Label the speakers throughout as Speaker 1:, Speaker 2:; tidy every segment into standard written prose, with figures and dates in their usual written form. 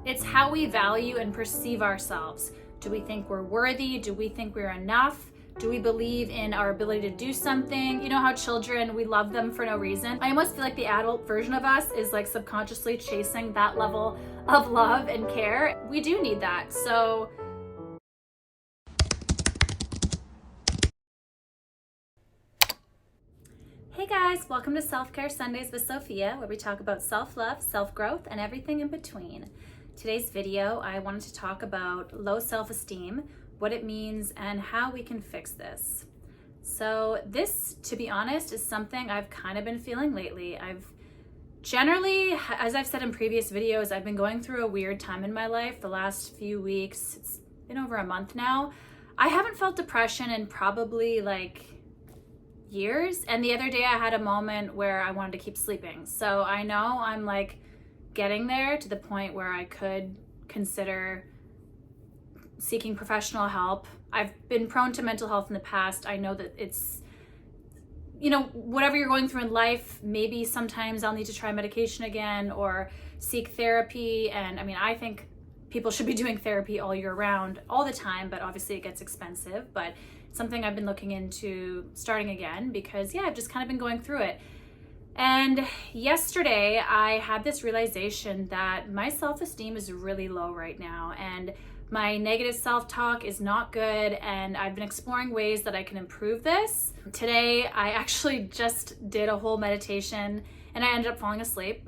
Speaker 1: It's how we value and perceive ourselves. Do we think we're worthy? Do we think we're enough? Do we believe in our ability to do something? You know how children, we love them for no reason. I almost feel like the adult version of us is like subconsciously chasing that level of love and care. We do need that. So hey guys, welcome to Self-Care Sundays with Sophia, where we talk about self-love, self-growth, and everything in between. Today's video, I wanted to talk about low self-esteem, what it means, and how we can fix this. So this, to be honest, is something I've kind of been feeling lately. I've generally, as I've said in previous videos, I've been going through a weird time in my life the last few weeks. It's been over a month now. I haven't felt depression in probably like years, and the other day I had a moment where I wanted to keep sleeping. So I know I'm like getting there to the point where I could consider seeking professional help. I've been prone to mental health in the past. I know that it's, you know, whatever you're going through in life, maybe sometimes I'll need to try medication again or seek therapy. And I mean, I think people should be doing therapy all year round, all the time, but obviously it gets expensive. But it's something I've been looking into starting again because, yeah, I've just kind of been going through it. And yesterday I had this realization that my self-esteem is really low right now, and my negative self-talk is not good, and I've been exploring ways that I can improve this. Today I actually just did a whole meditation and I ended up falling asleep.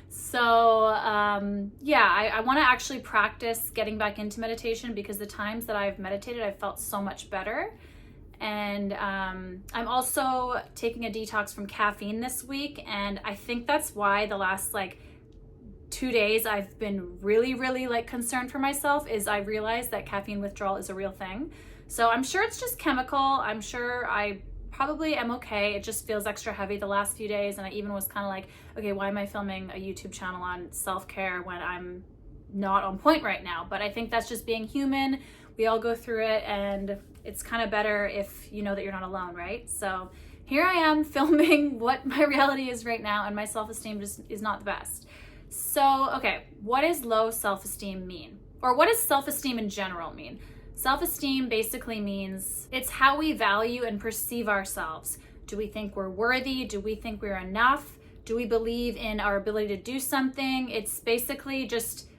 Speaker 1: So yeah, I want to actually practice getting back into meditation because the times that I've meditated, I've felt so much better. And I'm also taking a detox from caffeine this week, and I think that's why the last like 2 days I've been really like concerned for myself, is I realized that caffeine withdrawal is a real thing. So I'm sure it's just chemical. I'm sure I probably am okay. It just feels extra heavy the last few days, and I even was kind of like, okay, why am I filming a YouTube channel on self-care when I'm not on point right now? But I think that's just being human. We all go through it, and it's kind of better if you know that you're not alone, right? So here I am filming what my reality is right now, and my self-esteem just is not the best. So, okay, what does low self-esteem mean? Or what does self-esteem in general mean? Self-esteem basically means it's how we value and perceive ourselves. Do we think we're worthy? Do we think we're enough? Do we believe in our ability to do something? It's basically just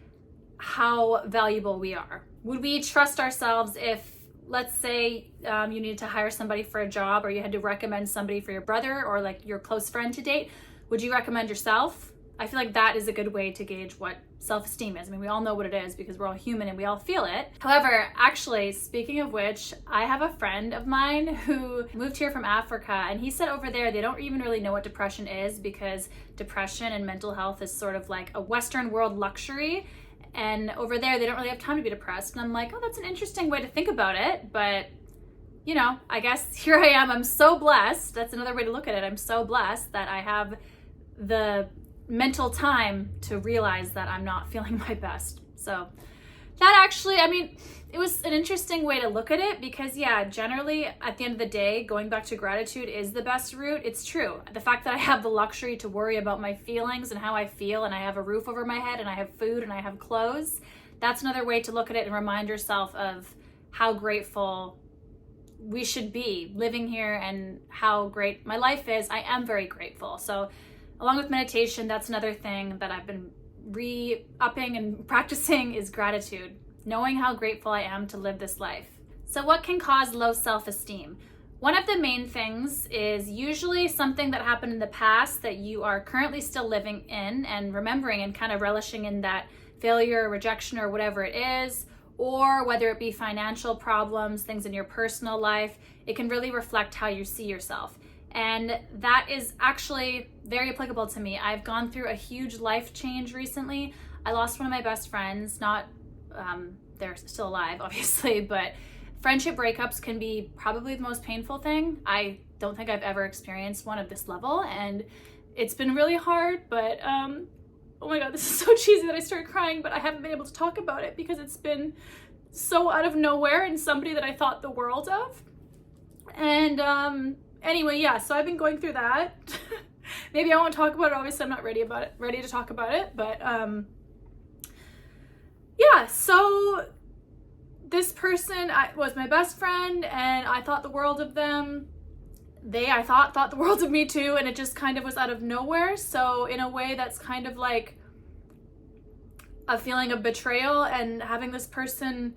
Speaker 1: how valuable we are. Would we trust ourselves if, let's say, you needed to hire somebody for a job, or you had to recommend somebody for your brother or like your close friend to date? Would you recommend yourself? I feel like that is a good way to gauge what self-esteem is. I mean, we all know what it is because we're all human and we all feel it. However, actually, speaking of which, I have a friend of mine who moved here from Africa, and he said over there they don't even really know what depression is, because depression and mental health is sort of like a Western world luxury. And over there, they don't really have time to be depressed. And I'm like, oh, that's an interesting way to think about it. But, you know, I guess here I am. I'm so blessed. That's another way to look at it. I'm so blessed that I have the mental time to realize that I'm not feeling my best. So that actually, I mean, it was an interesting way to look at it because, yeah, generally at the end of the day, going back to gratitude is the best route. It's true. The fact that I have the luxury to worry about my feelings and how I feel, and I have a roof over my head, and I have food, and I have clothes, that's another way to look at it and remind yourself of how grateful we should be living here and how great my life is. I am very grateful. So along with meditation, that's another thing that I've been re-upping and practicing, is gratitude, knowing how grateful I am to live this life. So what can cause low self-esteem? One of the main things is usually something that happened in the past that you are currently still living in and remembering and kind of relishing in that failure, rejection, or whatever it is, or whether it be financial problems, things in your personal life. It can really reflect how you see yourself. And that is actually very applicable to me. I've gone through a huge life change recently. I lost one of my best friends, not, they're still alive, obviously, but friendship breakups can be probably the most painful thing. I don't think I've ever experienced one of this level, and it's been really hard, but oh my God, this is so cheesy that I started crying, but I haven't been able to talk about it because it's been so out of nowhere, and somebody that I thought the world of. And anyway, yeah, so I've been going through that. Maybe I won't talk about it. Obviously, I'm not ready to talk about it, but
Speaker 2: so this person was my best friend, and I thought the world of them. I thought the world of me too, and it just kind of was out of nowhere. So in a way, that's kind of like a feeling of betrayal, and having this person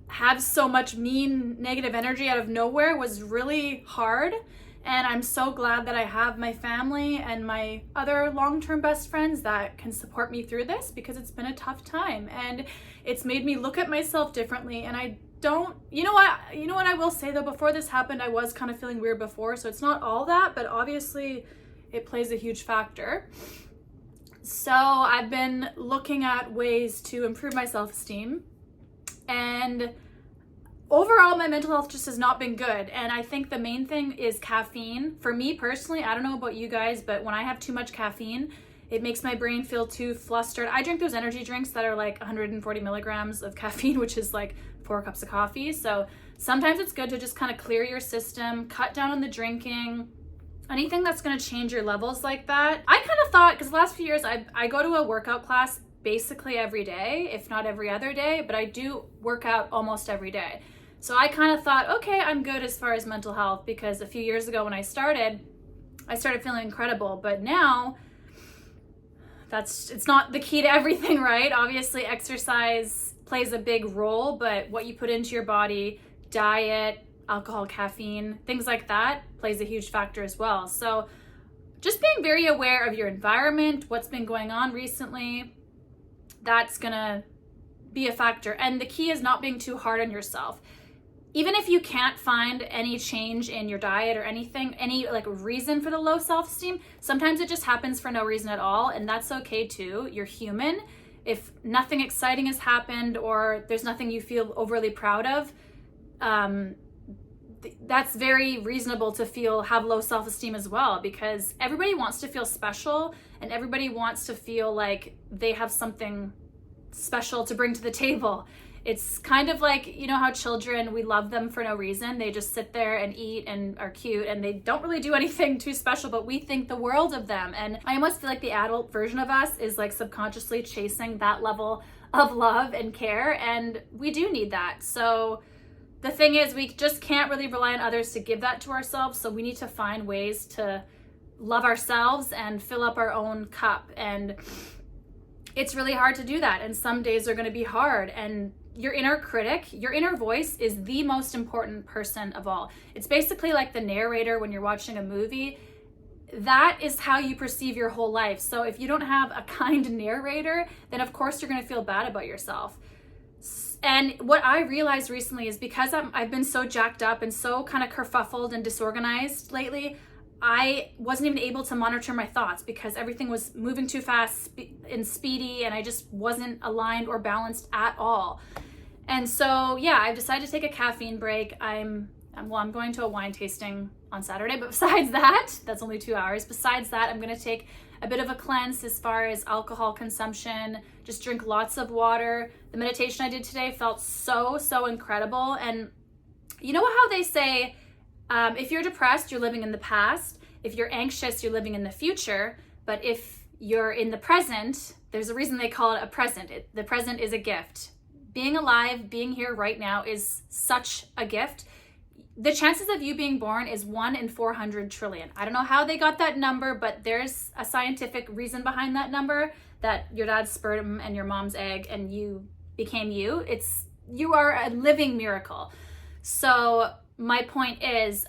Speaker 2: have so much mean, negative energy out of nowhere was really hard. And I'm so glad that I have my family and my other long-term best friends that can support me through this, because it's been a tough time and it's made me look at myself differently. And I don't, you know what I will say though, before this happened, I was kind of feeling weird before. So it's not all that, but obviously it plays a huge factor. So I've been looking at ways to improve my self-esteem, and overall my mental health just has not been good. And I think the main thing is caffeine. For me personally, I don't know about you guys, but when I have too much caffeine, it makes my brain feel too flustered. I drink those energy drinks that are like 140 milligrams of caffeine, which is like 4 cups of coffee. So sometimes it's good to just kind of clear your system, cut down on the drinking, anything that's going to change your levels like that. I kind of thought, because the last few years I go to a workout class basically every day, if not every other day, but I do work out almost every day. So I kind of thought, okay, I'm good as far as mental health, because a few years ago when I started feeling incredible. But now it's not the key to everything, right? Obviously exercise plays a big role, but what you put into your body, diet, alcohol, caffeine, things like that plays a huge factor as well. So just being very aware of your environment, what's been going on recently, that's gonna be a factor. And the key is not being too hard on yourself. Even if you can't find any change in your diet or anything, any like reason for the low self-esteem, sometimes it just happens for no reason at all, and that's okay too. You're human. If nothing exciting has happened or there's nothing you feel overly proud of, that's very reasonable to have low self-esteem as well, because everybody wants to feel special and everybody wants to feel like they have something special to bring to the table. It's kind of like, you know how children, we love them for no reason. They just sit there and eat and are cute and they don't really do anything too special, but we think the world of them. And I almost feel like the adult version of us is like subconsciously chasing that level of love and care, and we do need that. So the thing is, we just can't really rely on others to give that to ourselves. So we need to find ways to love ourselves and fill up our own cup. And it's really hard to do that. And some days are going to be hard. And your inner critic, your inner voice is the most important person of all. It's basically like the narrator when you're watching a movie. That is how you perceive your whole life. So if you don't have a kind narrator, then of course you're going to feel bad about yourself. And what I realized recently is, because I've been so jacked up and so kind of kerfuffled and disorganized lately, I wasn't even able to monitor my thoughts because everything was moving too fast and speedy, and I just wasn't aligned or balanced at all. And so, yeah, I've decided to take a caffeine break. I'm going to a wine tasting on Saturday, but besides that, that's only 2 hours. Besides that, I'm going to take a bit of a cleanse as far as alcohol consumption, just drink lots of water. The meditation I did today felt so incredible. And you know how they say, if you're depressed, you're living in the past. If you're anxious, you're living in the future. But if you're in the present, there's a reason they call it a present. The present is a gift. Being alive, being here right now is such a gift. The chances of you being born is 1 in 400 trillion. I don't know how they got that number, but there's a scientific reason behind that number, that your dad's sperm and your mom's egg and you became you. You are a living miracle. So my point is,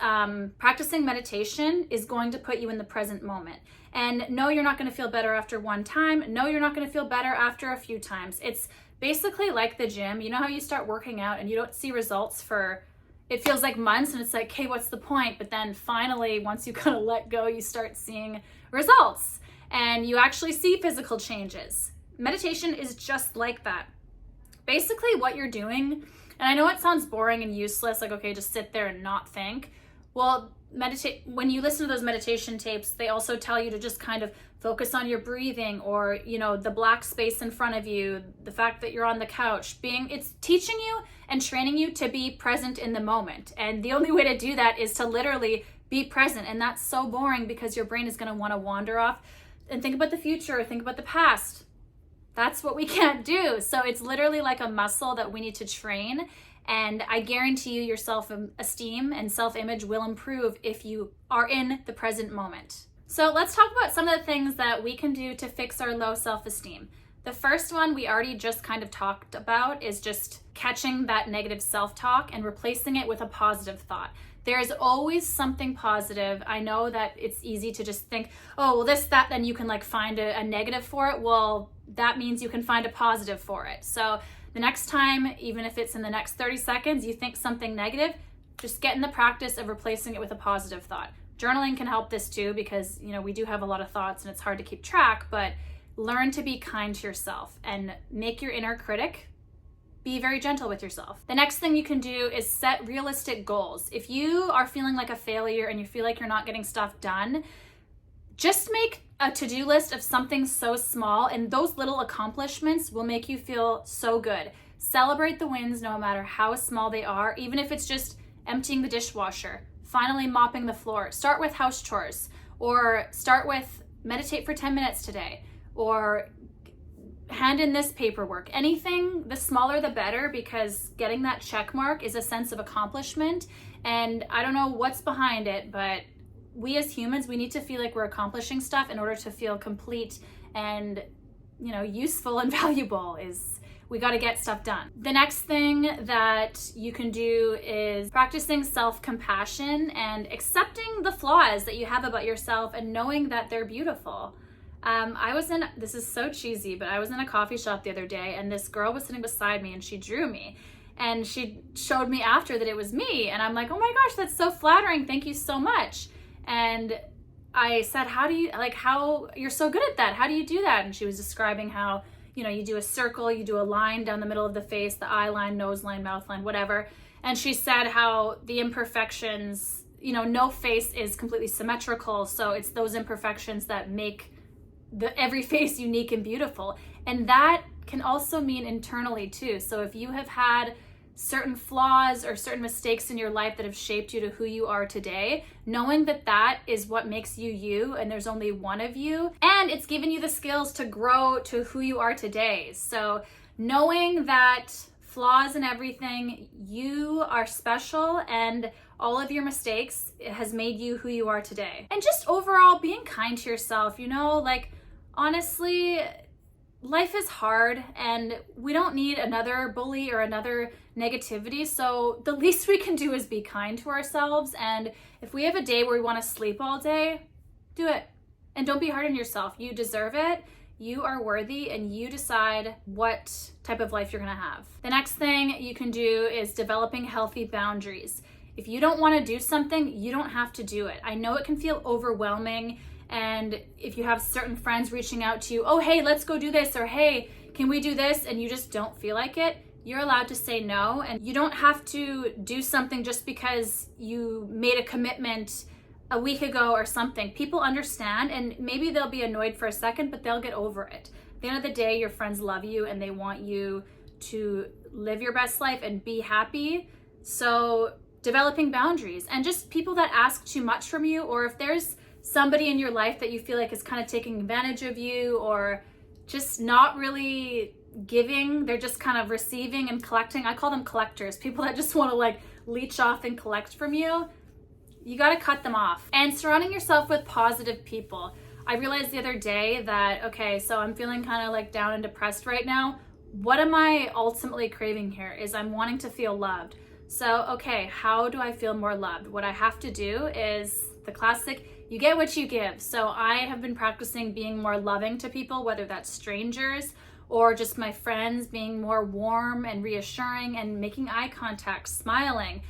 Speaker 2: practicing meditation is going to put you in the present moment. And no, you're not going to feel better after one time. No, you're not going to feel better after a few times. It's basically like the gym. You know how you start working out and you don't see results for, it feels like months, and it's like, hey, what's the point? But then finally, once you kind of let go, you start seeing results and you actually see physical changes. Meditation is just like that. Basically what you're doing, and I know it sounds boring and useless, like, okay, just sit there and not think. Well, when you listen to those meditation tapes, they also tell you to just kind of focus on your breathing, or, you know, the black space in front of you, the fact that you're on the couch. It's teaching you and training you to be present in the moment. And the only way to do that is to literally be present. And that's so boring because your brain is going to want to wander off and think about the future or think about the past. That's what we can't do. So it's literally like a muscle that we need to train. And I guarantee you, your self-esteem and self-image will improve if you are in the present moment. So let's talk about some of the things that we can do to fix our low self-esteem. The first one we already just kind of talked about is just catching that negative self-talk and replacing it with a positive thought. There's always something positive. I know that it's easy to just think, oh, well, this, that, then you can like find a negative for it. Well, that means you can find a positive for it. So the next time, even if it's in the next 30 seconds, you think something negative, just get in the practice of replacing it with a positive thought. Journaling can help this too, because we do have a lot of thoughts and it's hard to keep track, but learn to be kind to yourself and make your inner critic be very gentle with yourself. The next thing you can do is set realistic goals. If you are feeling like a failure and you feel like you're not getting stuff done, just make a to-do list of something so small, and those little accomplishments will make you feel so good. Celebrate the wins no matter how small they are, even if it's just emptying the dishwasher, finally mopping the floor. Start with house chores, or start with meditate for 10 minutes today, or hand in this paperwork. Anything, the smaller the better, because getting that check mark is a sense of accomplishment. And I don't know what's behind it, but we as humans, we need to feel like we're accomplishing stuff in order to feel complete and, useful and valuable. Is we got to get stuff done. The next thing that you can do is practicing self-compassion and accepting the flaws that you have about yourself and knowing that they're beautiful. This is so cheesy, but I was in a coffee shop the other day and this girl was sitting beside me and she drew me. And she showed me after that it was me. And I'm like, oh my gosh, that's so flattering. Thank you so much. And I said, how you're so good at that. How do you do that? And she was describing how, you do a circle, you do a line down the middle of the face, the eye line, nose line, mouth line, whatever. And she said how the imperfections, no face is completely symmetrical. So it's those imperfections that make every face unique and beautiful. And that can also mean internally too. So if you have had certain flaws or certain mistakes in your life that have shaped you to who you are today, knowing that that is what makes you you, and there's only one of you, and it's given you the skills to grow to who you are today. So knowing that flaws and everything, you are special, and all of your mistakes has made you who you are today. And just overall being kind to yourself, honestly, life is hard and we don't need another bully or another negativity. So the least we can do is be kind to ourselves. And if we have a day where we want to sleep all day, do it. And don't be hard on yourself. You deserve it. You are worthy, and you decide what type of life you're going to have. The next thing you can do is developing healthy boundaries. If you don't want to do something, you don't have to do it. I know it can feel overwhelming. And if you have certain friends reaching out to you, oh, hey, let's go do this, or hey, can we do this? And you just don't feel like it, you're allowed to say no. And you don't have to do something just because you made a commitment a week ago or something. People understand, and maybe they'll be annoyed for a second, but they'll get over it. At the end of the day, your friends love you and they want you to live your best life and be happy. So developing boundaries, and just people that ask too much from you, or if there's somebody in your life that you feel like is kind of taking advantage of you or just not really giving, they're just kind of receiving and collecting. I call them collectors, people that just want to leech off and collect from you. You got to cut them off. And surrounding yourself with positive people. I realized the other day that, okay, so I'm feeling kind of down and depressed right now. What am I ultimately craving here is I'm wanting to feel loved. So, okay, how do I feel more loved? What I have to do is the classic, you get what you give. So I have been practicing being more loving to people, whether that's strangers or just my friends, being more warm and reassuring and making eye contact, smiling.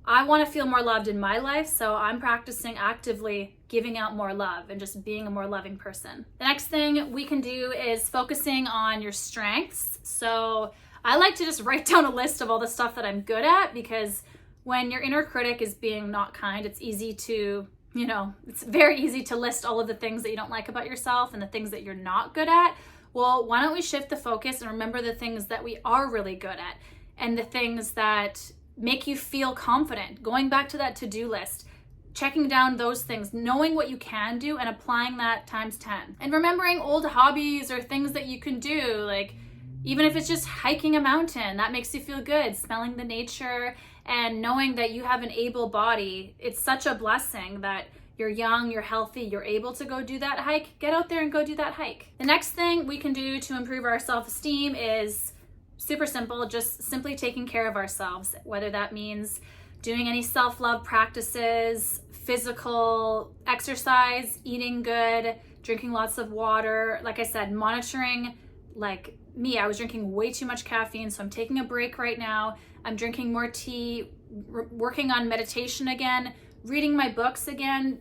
Speaker 2: I want to feel more loved in my life, so I'm practicing actively giving out more love and just being a more loving person. The next thing we can do is focusing on your strengths. So I like to just write down a list of all the stuff that I'm good at, because when your inner critic is being not kind, it's easy to, it's very easy to list all of the things that you don't like about yourself and the things that you're not good at. Well, why don't we shift the focus and remember the things that we are really good at and the things that make you feel confident. Going back to that to-do list, checking down those things, knowing what you can do and applying that times 10. And remembering old hobbies or things that you can do, like even if it's just hiking a mountain, that makes you feel good, smelling the nature and knowing that you have an able body. It's such a blessing that you're young, you're healthy, you're able to go do that hike. Get out there and go do that hike. The next thing we can do to improve our self-esteem is super simple, just simply taking care of ourselves, whether that means doing any self-love practices, physical exercise, eating good, drinking lots of water. Like I said, monitoring, like me, I was drinking way too much caffeine, so I'm taking a break right now. I'm drinking more tea, working on meditation again, reading my books again.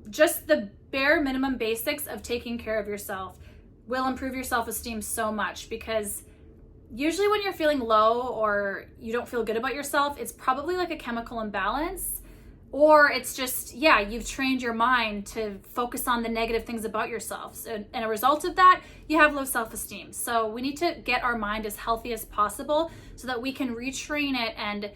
Speaker 2: Just the bare minimum basics of taking care of yourself will improve your self-esteem so much, because usually when you're feeling low or you don't feel good about yourself, it's probably like a chemical imbalance, or it's just, yeah, you've trained your mind to focus on the negative things about yourself. So, and a result of that, you have low self-esteem. So we need to get our mind as healthy as possible so that we can retrain it and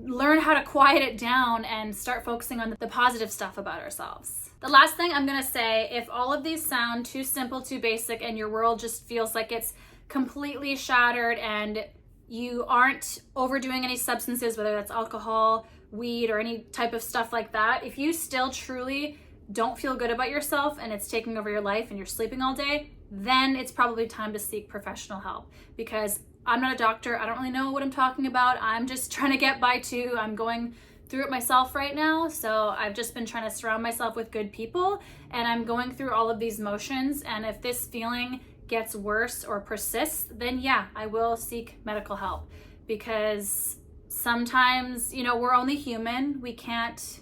Speaker 2: learn how to quiet it down and start focusing on the positive stuff about ourselves. The last thing I'm gonna say, if all of these sound too simple, too basic, and your world just feels like it's completely shattered and you aren't overdoing any substances, whether that's alcohol, weed, or any type of stuff like that, if you still truly don't feel good about yourself and it's taking over your life and you're sleeping all day, then it's probably time to seek professional help, because I'm not a doctor. I don't really know what I'm talking about. I'm just trying to get by too. I'm going through it myself right now. So I've just been trying to surround myself with good people, and I'm going through all of these motions. And if this feeling gets worse or persists, then yeah, I will seek medical help, because sometimes, you know, we're only human. We can't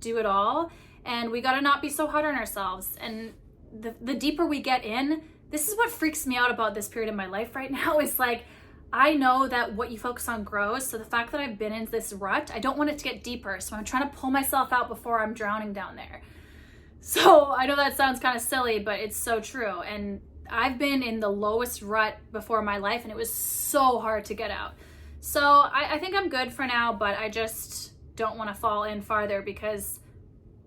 Speaker 2: do it all, and we got to not be so hard on ourselves. And the deeper we get in, this is what freaks me out about this period of my life right now, is like, I know that what you focus on grows. So the fact that I've been in this rut, I don't want it to get deeper. So I'm trying to pull myself out before I'm drowning down there. So I know that sounds kind of silly, but it's so true. And I've been in the lowest rut before my life, and it was so hard to get out. So I think I'm good for now, but I just don't want to fall in farther, because,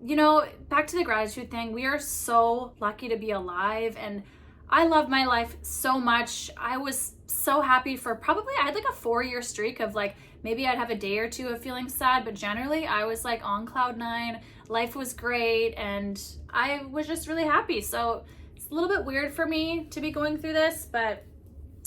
Speaker 2: you know, back to the gratitude thing, we are so lucky to be alive, and I love my life so much. I was so happy for probably, I had like a 4-year streak of like, maybe I'd have a day or two of feeling sad, but generally I was like on cloud 9. Life was great, and I was just really happy. So it's a little bit weird for me to be going through this, but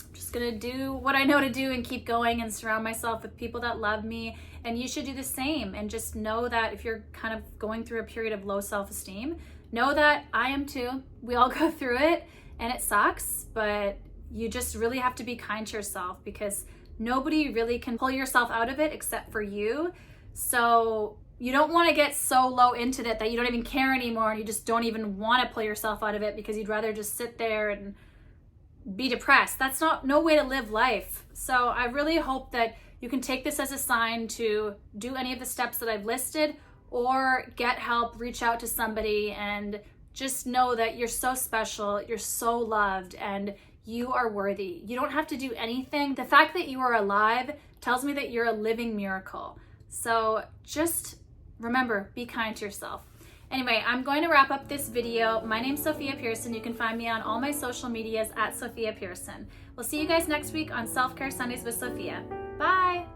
Speaker 2: I'm just gonna do what I know to do and keep going and surround myself with people that love me. And you should do the same, and just know that if you're kind of going through a period of low self-esteem, know that I am too. We all go through it, and it sucks, but you just really have to be kind to yourself, because nobody really can pull yourself out of it except for you. So you don't want to get so low into it that you don't even care anymore, and you just don't even want to pull yourself out of it because you'd rather just sit there and be depressed. That's no way to live life. So I really hope that you can take this as a sign to do any of the steps that I've listed, or get help, reach out to somebody, and just know that you're so special, you're so loved, and you are worthy. You don't have to do anything. The fact that you are alive tells me that you're a living miracle. So just remember, be kind to yourself. Anyway, I'm going to wrap up this video. My name's Sophia Pearson. You can find me on all my social medias at Sophia Pearson. We'll see you guys next week on Self-Care Sundays with Sophia. Bye.